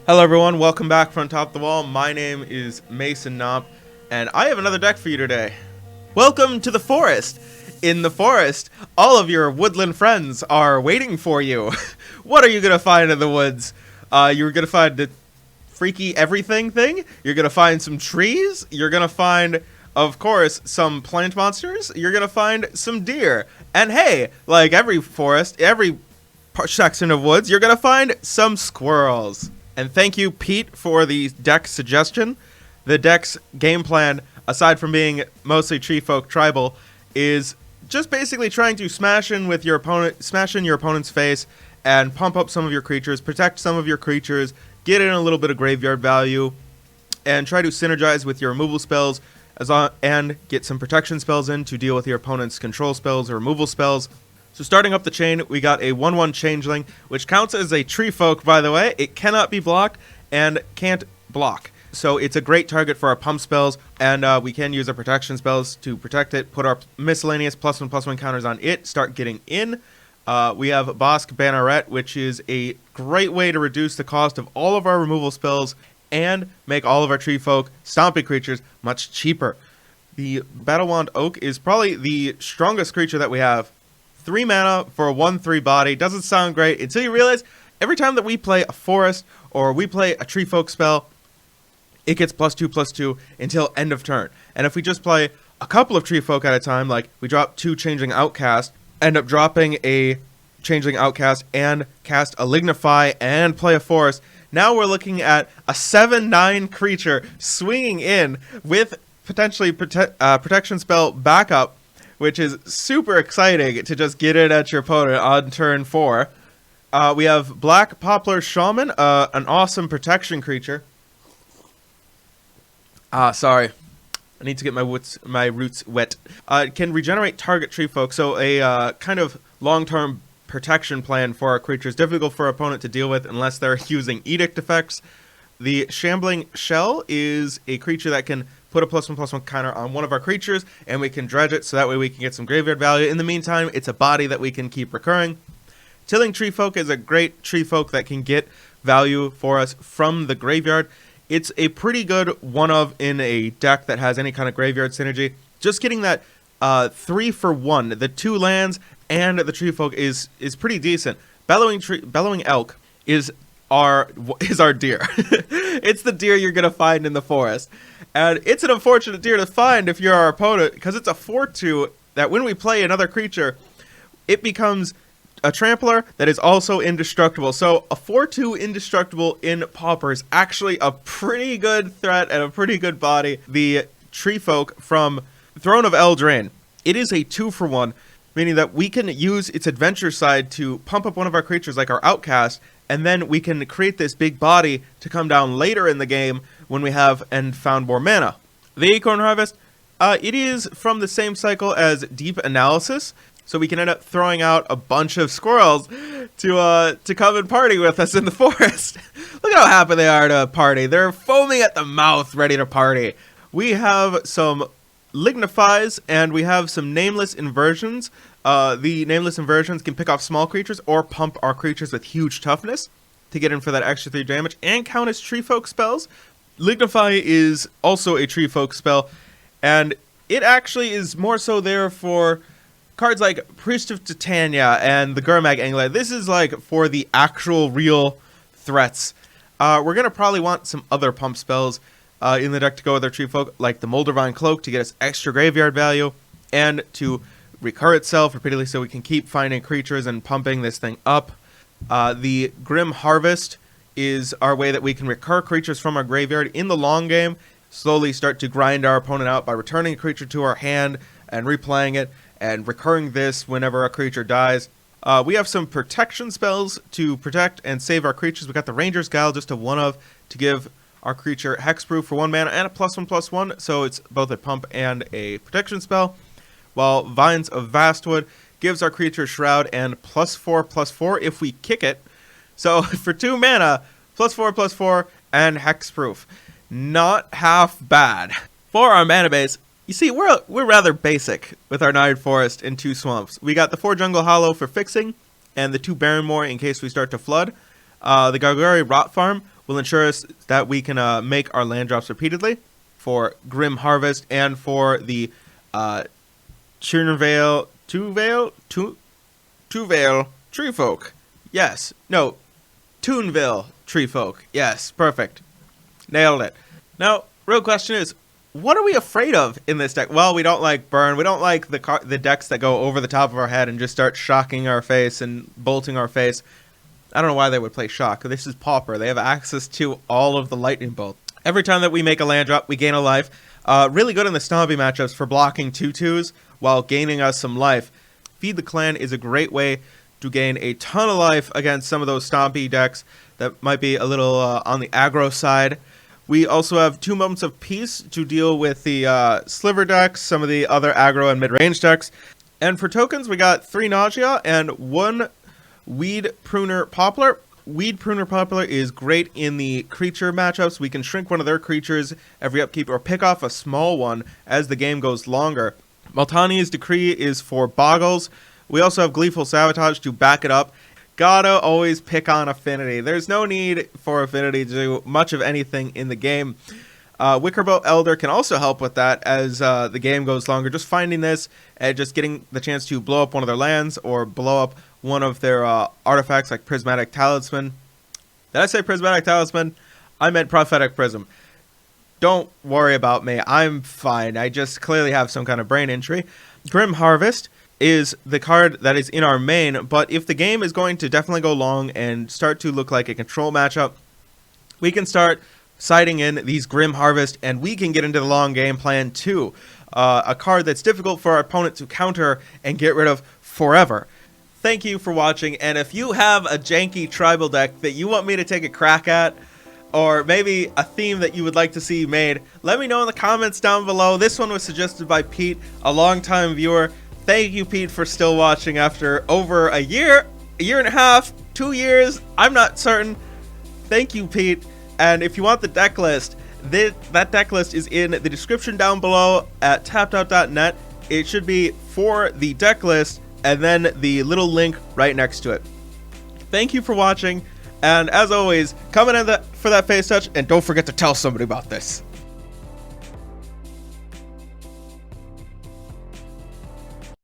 Hello everyone, welcome back from Top of the Wall. My name is Mason Knopf, and I have another deck for you today. Welcome to the forest! In the forest, all of your woodland friends are waiting for you. What are you gonna find in the woods? You're gonna find the freaky everything thing, you're gonna find some trees, you're gonna find, of course, some plant monsters, you're gonna find some deer, and hey, like every forest, every section of woods, you're gonna find some squirrels. And thank you, Pete, for the deck suggestion. The deck's game plan, aside from being mostly TreeFolk tribal, is just basically trying to smash in your opponent's face and pump up some of your creatures, protect some of your creatures, get in a little bit of graveyard value, and try to synergize with your removal spells and get some protection spells in to deal with your opponent's control spells or removal spells. So starting up the chain, we got a 1/1 Changeling, which counts as a TreeFolk, by the way. It cannot be blocked and can't block. So it's a great target for our pump spells, and we can use our protection spells to protect it, put our miscellaneous +1/+1 counters on it, start getting in. We have Bosk Banneret, which is a great way to reduce the cost of all of our removal spells and make all of our TreeFolk stomping creatures much cheaper. The Battle Wand Oak is probably the strongest creature that we have. 3 mana for a 1/3 body. Doesn't sound great until you realize every time that we play a forest or we play a TreeFolk spell, it gets +2/+2 until end of turn. And if we just play a couple of TreeFolk at a time, like we drop 2 Changeling Outcast, end up dropping a Changeling Outcast and cast a Lignify and play a forest, now we're looking at a 7/9 creature swinging in with potentially protection spell backup, which is super exciting to just get it at your opponent on turn 4. We have Black Poplar Shaman, an awesome protection creature. Sorry. I need to get my roots wet. It can regenerate target TreeFolk, so a kind of long-term protection plan for our creatures. Difficult for our opponent to deal with unless they're using Edict effects. The Shambling Shell is a creature that can put a +1/+1 counter on one of our creatures, and we can dredge it so that way we can get some graveyard value. In the meantime, it's a body that we can keep recurring. Tilling TreeFolk is a great TreeFolk that can get value for us from the graveyard. It's a pretty good one-of in a deck that has any kind of graveyard synergy. Just getting that 3 for 1, the 2 lands and the TreeFolk is pretty decent. Bellowing Elk is our deer. It's the deer you're gonna find in the forest, and it's an unfortunate deer to find if you're our opponent, because it's a 4/2 that when we play another creature, it becomes a trampler that is also indestructible. So a 4/2 indestructible in Pauper is actually a pretty good threat and a pretty good body. The TreeFolk from Throne of Eldraine, it is a 2 for 1, meaning that we can use its adventure side to pump up one of our creatures like our Outcast, and then we can create this big body to come down later in the game when we have and found more mana. The Acorn Harvest, it is from the same cycle as Deep Analysis, so we can end up throwing out a bunch of squirrels to come and party with us in the forest. Look at how happy they are to party. They're foaming at the mouth, ready to party. We have some Lignifies, and we have some Nameless Inversions. The Nameless Inversions can pick off small creatures or pump our creatures with huge toughness to get in for that extra 3 damage and count as TreeFolk spells. Lignify is also a TreeFolk spell, and it actually is more so there for cards like Priest of Titania and the Gurmag Angler. This is like for the actual real threats. We're going to probably want some other pump spells in the deck to go with our TreeFolk, like the Moldervine Cloak to get us extra graveyard value and to recur itself repeatedly so we can keep finding creatures and pumping this thing up. The Grim Harvest is our way that we can recur creatures from our graveyard in the long game, slowly start to grind our opponent out by returning a creature to our hand and replaying it and recurring this whenever a creature dies. We have some protection spells to protect and save our creatures. We got the Ranger's Guile, just a one-of, to give our creature hexproof for 1 mana and a +1/+1, so it's both a pump and a protection spell. While Vines of Vastwood gives our creature Shroud and +4/+4 if we kick it. So for 2 mana, +4/+4 and hexproof. Not half bad. For our mana base, you see, we're rather basic with our 9 Forest and 2 Swamps. We got the 4 Jungle Hollow for fixing, and the 2 Barrenmoor in case we start to flood. The Gargari Rot Farm, will ensure us that we can make our land drops repeatedly for Grim Harvest and for the Tuvale TreeFolk. Yes. No. Toonville TreeFolk. Yes. Perfect. Nailed it. Now, real question is, what are we afraid of in this deck? Well, we don't like burn. We don't like the decks that go over the top of our head and just start shocking our face and bolting our face. I don't know why they would play shock. This is Pauper. They have access to all of the lightning bolt. Every time that we make a land drop, we gain a life. Really good in the Stompy matchups for blocking 2/2s while gaining us some life. Feed the Clan is a great way to gain a ton of life against some of those Stompy decks that might be a little on the aggro side. We also have 2 Moments of Peace to deal with the Sliver decks, some of the other aggro and mid-range decks. And for tokens, we got 3 Nausea and 1 Weed Pruner Poplar. Weed Pruner Poplar is great in the creature matchups. We can shrink one of their creatures every upkeep or pick off a small one as the game goes longer. Maltani's Decree is for Boggles. We also have Gleeful Sabotage to back it up. Gotta always pick on Affinity. There's no need for Affinity to do much of anything in the game. Wickerbolt Elder can also help with that as the game goes longer. Just finding this and just getting the chance to blow up one of their lands or blow up one of their artifacts like Prismatic Talisman. Did I say Prismatic Talisman? I meant Prophetic Prism. Don't worry about me. I'm fine. I just clearly have some kind of brain injury. Grim Harvest is the card that is in our main, but if the game is going to definitely go long and start to look like a control matchup, we can start siding in these Grim Harvest and we can get into the long game plan too. A card that's difficult for our opponent to counter and get rid of forever. Thank you for watching, and if you have a janky tribal deck that you want me to take a crack at, or maybe a theme that you would like to see made, let me know in the comments down below. This one was suggested by Pete, a longtime viewer. Thank you, Pete, for still watching after over a year and a half, 2 years. I'm not certain. Thank you, Pete. And if you want the deck list, that deck list is in the description down below at tappedout.net. It should be for the deck list and then the little link right next to it. Thank you for watching. And as always, comment in for that face touch and don't forget to tell somebody about this.